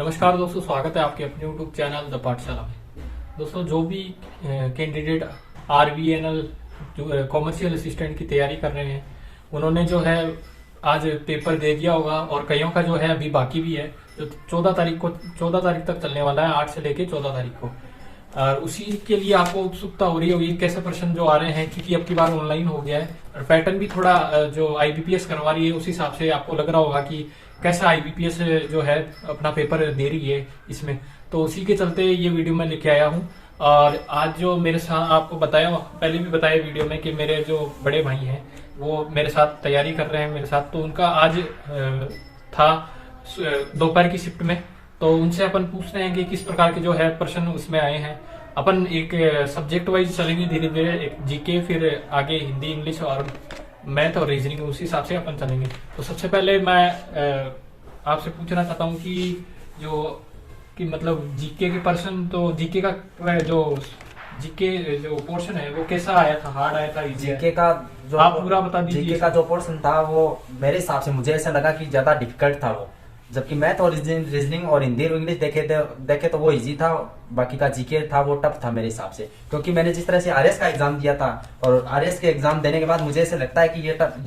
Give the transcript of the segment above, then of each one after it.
नमस्कार दोस्तों, स्वागत है आपके अपने यूट्यूब चैनल द पाठशाला में। दोस्तों, जो भी कैंडिडेट RVNL जो कॉमर्शियल असिस्टेंट की तैयारी कर रहे हैं, उन्होंने जो है आज पेपर दे दिया होगा और कईयों का जो है अभी बाकी भी है, जो 14 तारीख तक चलने वाला है, 8 से लेके 14 तारीख को। और उसी के लिए आपको उत्सुकता हो रही होगी कैसे प्रश्न जो आ रहे हैं, क्योंकि अब की बार ऑनलाइन हो गया है और पैटर्न भी थोड़ा जो IBPS करवा रही है उस हिसाब से आपको लग रहा होगा कि कैसा IBPS जो है अपना पेपर दे रही है इसमें। तो उसी के चलते ये वीडियो मैं लेके आया हूँ। और आज जो मेरे साथ आपको बताया, पहले भी बताया वीडियो में कि मेरे जो बड़े भाई हैं वो मेरे साथ तैयारी कर रहे हैं मेरे साथ, तो उनका आज था दोपहर की शिफ्ट में। तो उनसे अपन पूछते हैं कि किस प्रकार के जो है प्रश्न उसमें आए हैं। अपन एक सब्जेक्ट वाइज चलेंगे धीरे धीरे, एक जीके, फिर आगे हिंदी, इंग्लिश और मैथ और रीजनिंग, उसी हिसाब से अपन चलेंगे। तो सबसे पहले मैं आपसे पूछना चाहता हूँ कि मतलब जीके के प्रश्न, तो जीके का जो पोर्शन है वो कैसा आया था, हार्ड आया था, इजी जीके का जो आप पूरा बता दीजिए। जीके का जो पोर्शन था वो मेरे हिसाब से मुझे ऐसा लगा कि ज्यादा डिफिकल्ट था वो, जबकि मैथ और रीजनिंग और हिंदी और इंग्लिश देखे तो वो इजी था। बाकी का जीके था वो टफ था मेरे हिसाब से, क्योंकि मैंने जिस तरह से RS का एग्जाम दिया था और RS के एग्जाम देने के बाद मुझे ऐसा लगता है कि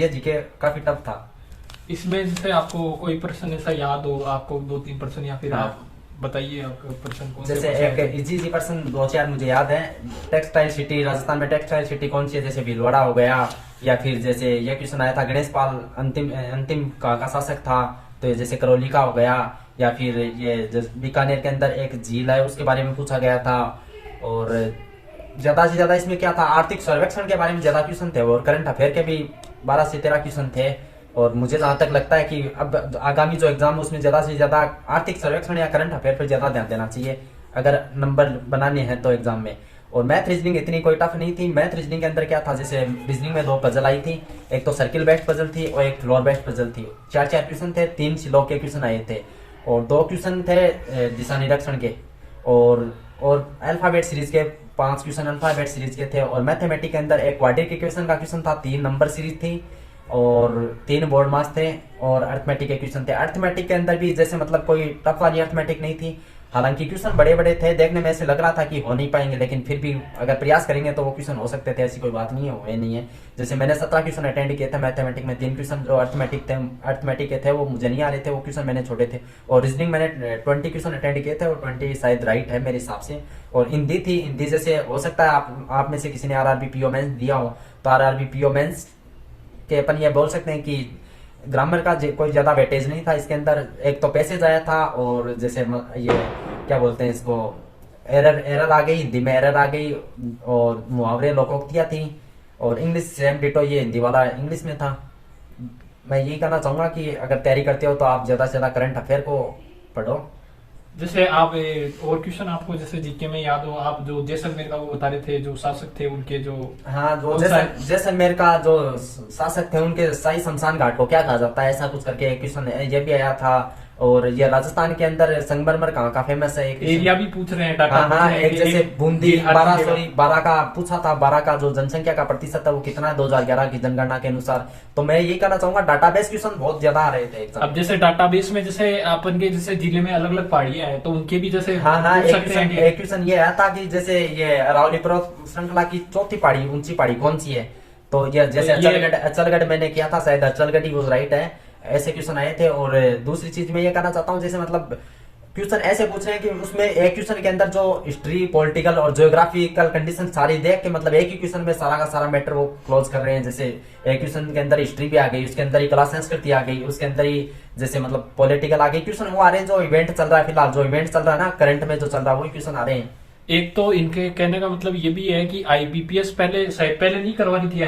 ये जीके काफी टफ था। इसमें जैसे आपको कोई प्रश्न ऐसा याद हो, आपको 2-3 प्रश्न, या फिर हाँ। आप बताइए आपका प्रश्न कौन से जैसे प्रश्न एक इजी प्रश्न 2-4 मुझे याद है। टेक्सटाइल सिटी, राजस्थान में टेक्सटाइल सिटी कौन सी है? जैसे भीलवाड़ा हो गया, या फिर जैसे ये क्वेश्चन आया था गणेश पाल अंतिम का शासक था, तो ये जैसे करौली का हो गया। या फिर ये बीकानेर के अंदर एक झील है उसके बारे में पूछा गया था। और ज्यादा से ज्यादा इसमें क्या था, आर्थिक सर्वेक्षण के बारे में ज्यादा क्वेश्चन थे और करंट अफेयर के भी 12 से 13 क्वेश्चन थे। और मुझे जहां तक लगता है कि अब आगामी जो एग्जाम है उसमें ज्यादा से ज्यादा आर्थिक सर्वेक्षण या करंट अफेयर पर ज्यादा ध्यान देना चाहिए अगर नंबर बनाने हैं तो एग्जाम में। और मैथ रीजनिंग इतनी कोई टफ नहीं थी। मैथ रीजनिंग के अंदर क्या था, जैसे रीजनिंग में 2 पजल आई थी, एक तो सर्किल बेस्ड पजल थी और एक फ्लोर बेस्ड पजल थी। 4-4 क्वेश्चन थे, 3 श्लोक के क्वेश्चन आए थे और 2 क्वेश्चन थे दिशा निरीक्षण के, और अल्फाबेट सीरीज के 5 क्वेश्चन अल्फाबेट सीरीज के थे। और मैथमेटिक्स के अंदर एक क्वाड्रेटिक इक्वेशन का क्वेश्चन था, 3 नंबर सीरीज थी और 3 बोर्ड मार्क्स थे। और अर्थमेटिक के क्वेश्चन थे। अर्थमेटिक के अंदर भी जैसे मतलब कोई टफ वाली अर्थमेटिक नहीं थी, हालांकि क्वेश्चन बड़े बड़े थे, देखने में ऐसे लग रहा था कि हो नहीं पाएंगे, लेकिन फिर भी अगर प्रयास करेंगे तो वो क्वेश्चन हो सकते थे, ऐसी कोई बात नहीं है, हुए नहीं है। जैसे मैंने 17 क्वेश्चन अटेंड किए थे मैथमेटिक में, 3 क्वेश्चन जो अर्थमेटिक के थे वो मुझे नहीं आ रहे थे, वो क्वेश्चन मैंने छोड़े थे। और रीजनिंग मैंने 20 क्वेश्चन अटेंड किए थे और 20 शायद राइट है मेरे हिसाब से। और हिंदी थी, हिंदी जैसे हो सकता है आप में से किसी ने RRB PO मेंस दिया हो, तो RRB PO मेंस के अपन ये बोल सकते हैं कि ग्रामर का कोई ज्यादा वेटेज नहीं था इसके अंदर। एक तो पैसेज आया था और जैसे ये क्या बोलते हैं इसको, एरर आ गई, हिंदी में एरर आ गई, और मुहावरे लोकोक्तियां थी। और इंग्लिश सेम डिटो, ये हिंदी वाला इंग्लिश में था। मैं यही कहना चाहूंगा कि अगर तैयारी करते हो तो आप ज्यादा से ज्यादा करंट अफेयर को पढ़ो। जैसे आप और क्वेश्चन आपको जैसे जीके में याद हो, आप जो जैसलमेर का वो बता रहे थे, जो शासक थे उनके जो, हाँ, जो जैसलमेर का जो शासक थे उनके शाही शमशान घाट को क्या कहा जाता है, ऐसा कुछ करके क्वेश्चन ये भी आया था। और ये राजस्थान के अंदर संगमरमर कहाँ का फेमस है, एरिया भी पूछ रहे हैं, डाटा हाँ, पूछ रहे हैं एक जैसे बूंदी, ये हर 12 का पूछा था, 12 का जो जनसंख्या का प्रतिशत है वो कितना है 2011 की जनगणना के अनुसार। तो मैं ये कहना चाहूंगा डाटाबेस क्वेश्चन बहुत ज्यादा आ रहे थे एग्जाम। अब जैसे डाटाबेस में जैसे अपन के जैसे जिले में अलग अलग पहाड़ियां हैं, तो उनके भी जैसे हाँ, पूछ सकते हैं कि एक क्वेश्चन ये आया था कि जैसे ये अरावली पर्वत श्रृंखला की चौथी पहाड़ी, ऊंची पहाड़ी कौन सी है? तो ये जैसे अचलगढ़ मैंने किया था, शायद अचलगढ़ ही वो राइट है। ऐसे क्वेश्चन आए थे। और दूसरी चीज मैं ये कहना चाहता हूँ, जैसे मतलब क्वेश्चन ऐसे पूछ रहे हैं कि उसमें एक क्वेश्चन के अंदर जो हिस्ट्री, पॉलिटिकल और ज्योग्राफिकल कंडीशन सारी देख के मतलब एक ही क्वेश्चन में सारा का सारा मैटर वो क्लोज कर रहे हैं। जैसे एक क्वेश्चन के अंदर हिस्ट्री भी आ गई, उसके अंदर ही कला संस्कृति आ गई, उसके अंदर ही जैसे मतलब पॉलिटिकल आ गई। क्वेश्चन वो आ रहे हैं जो इवेंट चल रहा है, फिलहाल जो इवेंट चल रहा है ना करंट में जो चल रहा है वही क्वेश्चन आ रहे हैं। एक तो इनके कहने का मतलब ये भी है कि IBPS पहले नहीं करवानी थी,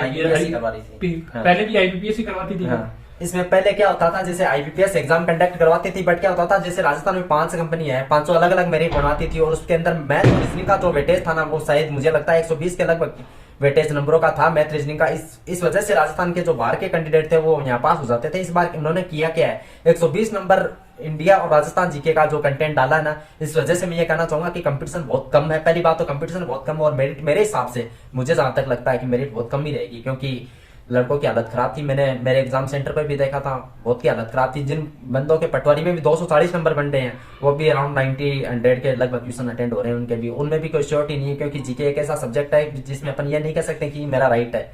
पहले भी IBPS ही करवाती थी। इसमें पहले क्या होता था, जैसे IBPS एग्जाम कंडक्ट करवाती थी, बट क्या होता था जैसे राजस्थान में 5 कंपनी है, 500 अलग अलग मेरिट बनवाती थी। और उसके अंदर मैथ और रीजनिंग का जो वेटेज था ना, वो शायद मुझे लगता है 120 के लगभग वेटेज नंबरों का था मैथ रीजनिंग का। इस वजह से राजस्थान के जो बाहर के कैंडिडेट थे वो यहाँ पास हो जाते थे। इस बार उन्होंने किया क्या है, 120 नंबर इंडिया और राजस्थान जीके का जो कंटेंट डाला है ना, इस वजह से मैं ये कहना चाहूंगा कि कंपटीशन बहुत कम है। पहली बात तो कंपटीशन बहुत कम है और मेरिट मेरे हिसाब से मुझे जहां तक लगता है कि मेरिट बहुत कम ही रहेगी, क्योंकि लड़कों की हालत खराब थी। मैंने मेरे एग्जाम सेंटर पर भी देखा था, बहुत की हालत खराब थी। जिन बंदों के पटवारी में भी 240 नंबर बन रहे हैं, वो भी अराउंड 90-100 के लगभग ट्यूशन अटेंड हो रहे हैं उनके भी। उनमें भी कोई श्योरिटी नहीं है, क्योंकि जीके एक ऐसा सब्जेक्ट है जिसमें अपन ये नहीं कह सकते कि मेरा राइट है।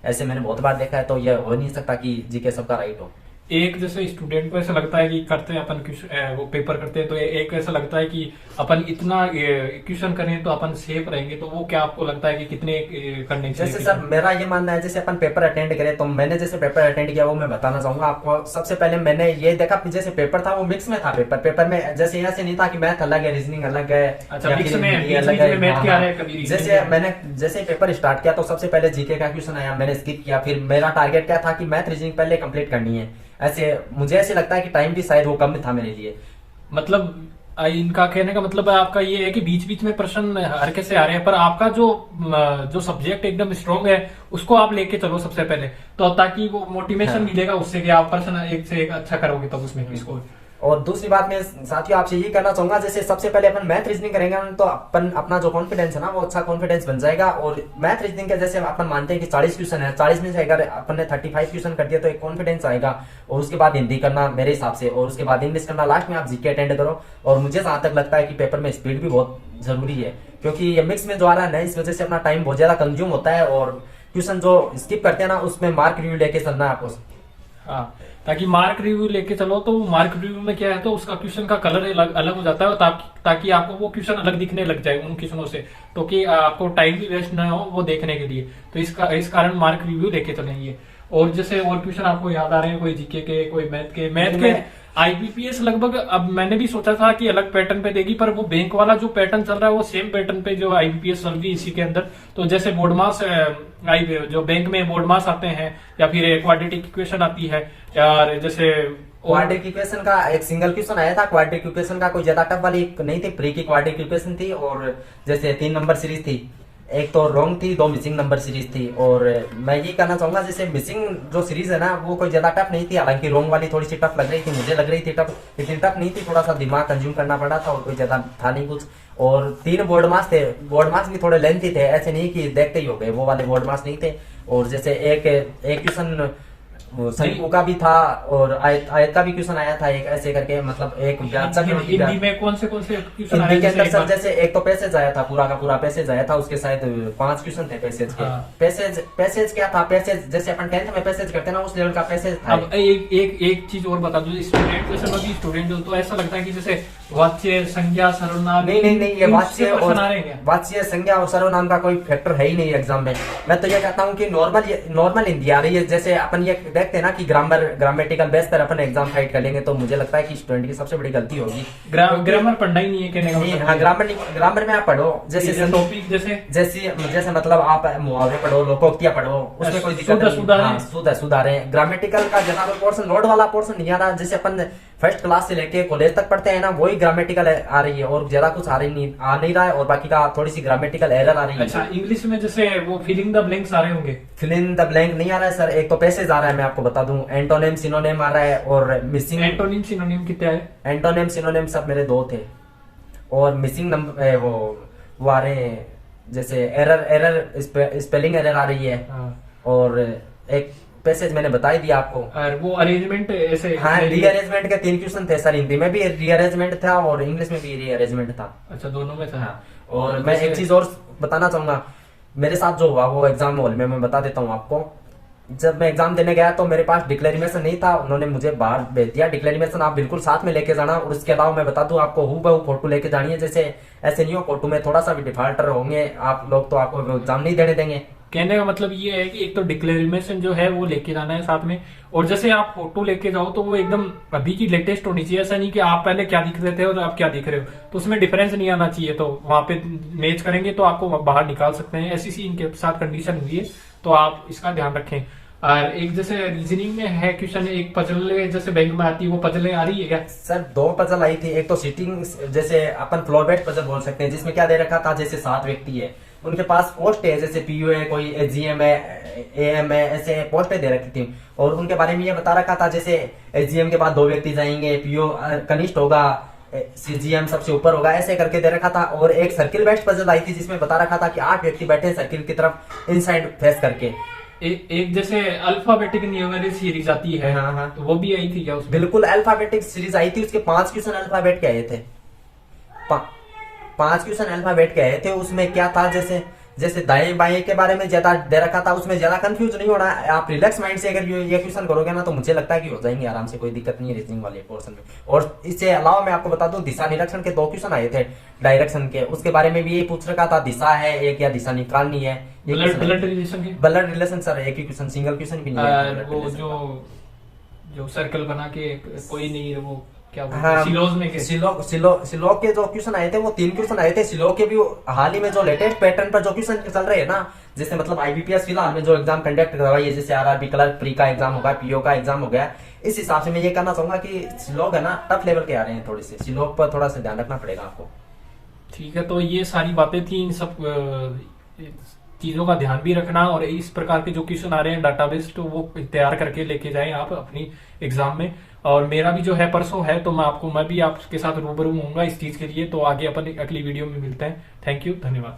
ऐसे मैंने बहुत बार देखा है, तो ये हो नहीं सकता कि जीके सबका राइट हो। एक जैसे स्टूडेंट को ऐसा लगता है कि करते हैं अपन वो पेपर करते हैं, तो एक ऐसा लगता है कि अपन इतना क्वेश्चन करें तो अपन सेफ रहेंगे, तो वो क्या आपको लगता है कि कितने करने चाहिए? जैसे सर मेरा ये मानना है, जैसे अपन पेपर अटेंड करें, तो मैंने जैसे पेपर अटेंड किया वो मैं बताना चाहूंगा आपको। सबसे पहले मैंने ये देखा कि जैसे पेपर था वो मिक्स में था। पेपर में जैसे ऐसे नहीं था कि मैथ अलग है, रीजनिंग अलग है, अच्छा मिक्स में अलग है, मैथ क्या है कभी। जैसे मैंने जैसे पेपर स्टार्ट किया तो सबसे पहले जीके का क्वेश्चन आया, मैंने स्किप किया। फिर मेरा टारगेट क्या था कि मैथ रीजनिंग पहले कंप्लीट करनी है। ऐसे मुझे ऐसे लगता है कि टाइम भी शायद वो कम था मेरे लिए। मतलब इनका कहने का मतलब है आपका ये है कि बीच बीच में प्रश्न हर कैसे आ रहे हैं, पर आपका जो सब्जेक्ट एकदम स्ट्रांग है उसको आप लेके चलो सबसे पहले, तो ताकि वो मोटिवेशन मिलेगा उससे कि आप प्रश्न एक से एक अच्छा करोगे तब उसमें स्कोर। और दूसरी बात मैं साथियों आपसे ये कहना चाहूंगा, जैसे सबसे पहले अपन मैथ रीजनिंग करेंगे तो अपन अपना जो कॉन्फिडेंस है ना वो अच्छा कॉन्फिडेंस बन जाएगा। और मैथ रीजनिंग के जैसे अपन मानते हैं कि 40 क्वेश्चन है, 40 में से अगर अपन ने 35 क्वेश्चन कर दिया तो एक कॉन्फिडेंस आएगा। और उसके बाद हिंदी करना मेरे हिसाब से, और उसके बाद इंग्लिश करना, लास्ट में आप जीके अटेंड करो। और मुझे जहां तक लगता है कि पेपर में स्पीड भी बहुत जरूरी है, क्योंकि ये मिक्स में जो आ रहा है ना, इस वजह से अपना टाइम बहुत ज्यादा कंज्यूम होता है। और क्वेश्चन जो स्किप करते हैं ना उसमें मार्क रिव्यू लेके चलना है आपको। हाँ, ताकि मार्क रिव्यू लेके चलो, तो मार्क रिव्यू में क्या है तो उसका क्वेश्चन का कलर अलग हो जाता है, ताकि आपको वो क्वेश्चन अलग दिखने लग जाए उन क्वेश्चनों से, तो कि आपको टाइम भी वेस्ट ना हो वो देखने के लिए। तो इस कारण मार्क रिव्यू लेके चलेंगे। और जैसे और क्वेश्चन आपको याद आ रहे हैं, कोई जीके के, कोई मैथ के आईबीपीएस लगभग, अब मैंने भी सोचा था कि अलग पैटर्न पे देगी, पर वो बैंक वाला जो पैटर्न चल रहा है वो सेम पैटर्न पे जो आईबीपीएस चल रही है इसी के अंदर। तो जैसे बोर्ड मास जो बैंक में बोर्ड मास आते हैं, या फिर क्वाड्रेटिक इक्वेशन आती है, या जैसे क्वाड्रेटिक इक्वेशन का एक सिंगल क्वेश्चन आया था। क्वाड्रेटिक इक्वेशन का कोई ज्यादा टफ वाली नहीं थी, प्री की क्वाड्रेटिक इक्वेशन थी। और जैसे 3 नंबर सीरीज थी, एक तो रॉन्ग थी, 2 मिसिंग नंबर सीरीज थी। और मैं ये कहना चाहूंगा जैसे मिसिंग जो सीरीज है ना वो कोई ज्यादा टफ नहीं थी, हालांकि रॉन्ग वाली थोड़ी सी टफ लग रही थी, मुझे लग रही थी टफ, इतनी टफ नहीं थी, थोड़ा सा दिमाग कंज्यूम करना पड़ा था और कोई ज्यादा था नहीं कुछ। और 3 बोर्ड मार्क्स थे, बोर्ड मार्क्स भी थोड़े लेंथी थे, ऐसे नहीं कि देखते ही हो गए, वो वाले बोर्ड मार्क्स नहीं थे। और जैसे एक क्वेश्चन शंकु का भी था, और आयत का भी क्वेश्चन आया था एक, ऐसे करके मतलब एक हिंदी में कौन से क्वेश्चन हिंदी के अंदर सर जैसे एक तो पैसेज आया था, पूरा का पूरा पैसेज आया था, उसके शायद 5 क्वेश्चन थे पैसेज के। पैसेज क्या था, पैसेज जैसे अपन 10th में पैसेज करते हैं ना उस लेवल का पैसेज था। अब एक चीज और बता दो, स्टूडेंट जैसे मैं भी स्टूडेंट हूँ, तो ऐसा लगता है कि जैसे वाच्य, संज्ञा, सर्वनाम, नहीं ये वाच्य, संज्ञा और सर्वनाम का कोई फैक्टर है ही नहीं एग्जाम में। मैं तो ये कहता हूँ कि नॉर्मल हिंदी आ रही है। जैसे अपन ये देखते हैं ना कि ग्रामेटिकल बेस पर अपन एग्जाम फाइट कर लेंगे, तो मुझे लगता है कि स्टूडेंट की सबसे बड़ी गलती होगी। ग्रामर पढ़ना ही नहीं है कहने का मतलब। हाँ, ग्रामर में आप पढ़ो, जैसे टॉपिक जैसे मतलब आप मुहावरे पढ़ो, लोकोक्तियां पढ़ो, उसमें कोई दिक्कत नहीं, सुधारे। ग्रामेटिकल का ज्यादा पोर्शन, लोड वाला पोर्शन नहीं आ रहा, जैसे अपन फर्स्ट क्लास से लेके कॉलेज तक पढ़ते हैं ना, वही ग्रामेटिकल आ रही है, और ज्यादा कुछ आ नहीं रहा है, और बाकी का थोड़ी सी ग्रामेटिकल एरर आ रही है। अच्छा, इंग्लिश में जैसे वो फिलिंग द ब्लैंक्स आ रहे होंगे? फिलिंग द ब्लैंक नहीं आ रहा है सर, एक तो पैसेज आ रहा है, मैं आपको बता दूं, एंटोनिम सिनोनिम आ रहा है, और मिसिंग। एंटोनिम सिनोनिम कितना है? एंटोनिम सिनोनिम सब मेरे 2 थे, और मिसिंग नंबर वो आ रहे हैं, जैसे एरर स्पेलिंग एरर आ रही है। और एक पैसेज मैंने बता ही दिया आपको। और वो अरेंजमेंट ऐसे, हाँ, रीअरेंजमेंट के 3 क्वेश्चन थे सर, हिंदी में भी रीअरेंजमेंट था और इंग्लिश में भी रीअरेंजमेंट था। अच्छा, दोनों में था। हाँ। और मैं एक चीज और बताना चाहूंगा, मेरे साथ जो हुआ वो एग्जाम हॉल में मैं बता देता हूँ आपको। जब मैं एग्जाम देने गया तो मेरे पास डिक्लेरेशन नहीं था, उन्होंने मुझे बाहर भेज दिया, डिक्लेरेशन आप बिल्कुल साथ में लेके जाना। और उसके अलावा मैं बता दूं आपको हूबहू फोटो लेके जानी है, जैसे ऐसे नहीं हो फोटो में थोड़ा सा भी डिफॉल्टर होंगे आप लोग तो आपको एग्जाम नहीं देने देंगे। कहने का मतलब ये है कि एक तो डिक्लेरेशन जो है वो लेके जाना है साथ में, और जैसे आप फोटो लेके जाओ तो वो एकदम अभी की लेटेस्ट होनी चाहिए, ऐसा नहीं कि आप पहले क्या दिख रहे थे और आप क्या दिख रहे हो, तो उसमें डिफरेंस नहीं आना चाहिए। तो वहां पे मैच करेंगे तो आपको बाहर निकाल सकते हैं, ऐसी सी इनके साथ कंडीशन हुई है, तो आप इसका ध्यान रखें। और एक जैसे रीजनिंग में है क्वेश्चन, एक पजल जैसे बैंक में आती है, वो पजलें आ रही है क्या सर? 2 पजल आई थी, एक तो सिटिंग, जैसे अपन फ्लोर बेड पजल बोल सकते हैं, जिसमें क्या दे रखा था, जैसे 7 व्यक्ति है, उनके पास पोस्ट है, जैसे पीयू है, कोई एजीएम है, एएम है, ऐसे पोस्टें दे रखी थी। और उनके बारे में ये बता रखा था, जैसे एजीएम के बाद 2 व्यक्ति जाएंगे, पीयू कनिष्ठ होगा, सीजीएम सबसे ऊपर होगा, ऐसे करके दे रखा था। और एक सर्किल बेस्ड पजल आई थी जिसमें बता रखा था कि 8 व्यक्ति बैठे सर्किल की तरफ इनसाइड फेस करके, एक जैसे अल्फाबेटिक न्यूमेरिक सीरीज आती है, हाँ, हाँ। तो वो भी आई थी क्या उसमें? बिल्कुल अल्फाबेटिक सीरीज आई थी, उसके 5 क्वेश्चन अल्फाबेट के आए थे। 5 क्वेश्चन अल्फाबेट के आए थे। उसमें क्या था, जैसे जैसे दाएं बाएं के बारे में ज्यादा दे रखा था, उसमें ज्यादा कंफ्यूज नहीं होना। आप रिलैक्स माइंड से अगर ये क्वेश्चन करोगे ना, तो मुझे लगता है कि हो जाएंगे आराम से, कोई दिक्कत नहीं है रीजनिंग वाले पोर्शन में। और इससे अलावा मैं आपको बता दूं, दिशा निरीक्षण के 2 क्वेश्चन आए थे डायरेक्शन के, उसके बारे में भी ये पूछ रखा था, दिशा है एक या दिशा निकालनी है। ब्लड रिलेशन की, ब्लड रिलेशन सर एक ही क्वेश्चन, सिंगल क्वेश्चन भी नहीं है। और वो जो सर्कल बना के कोई नहीं, वो क्या बोलते हाँ, हैं, सिलोज में के सिलोग के जो क्वेश्चन आए थे वो 3 क्वेश्चन आए थे। सिलोग के भी हाल ही में जो लेटेस्ट पैटर्न पर जो क्वेश्चन चल रहे हैं ना, जैसे मतलब आईबीपीएस फिलहाल में जो एग्जाम कंडक्ट करवाई है, जैसे आरआरबी क्लर्क प्री का एग्जाम होगा, पीओ का एग्जाम हो गया, इस हिसाब से मैं ये कहना चाहूंगा कि सिलोग है ना टफ लेवल के आ रहे हैं थोड़े से, सिलोग पर थोड़ा सा ध्यान रखना पड़ेगा आपको। ठीक है, तो ये सारी बातें थी, इन सब चीजों का ध्यान भी रखना, और इस प्रकार के जो क्वेश्चन आ रहे हैं डाटाबेस, तो वो तैयार करके लेके जाएं आप अपनी एग्जाम में। और मेरा भी जो है परसों है, तो मैं भी आपके साथ रूबरू होऊंगा इस चीज के लिए। तो आगे अपन अगली वीडियो में मिलते हैं। थैंक यू, धन्यवाद।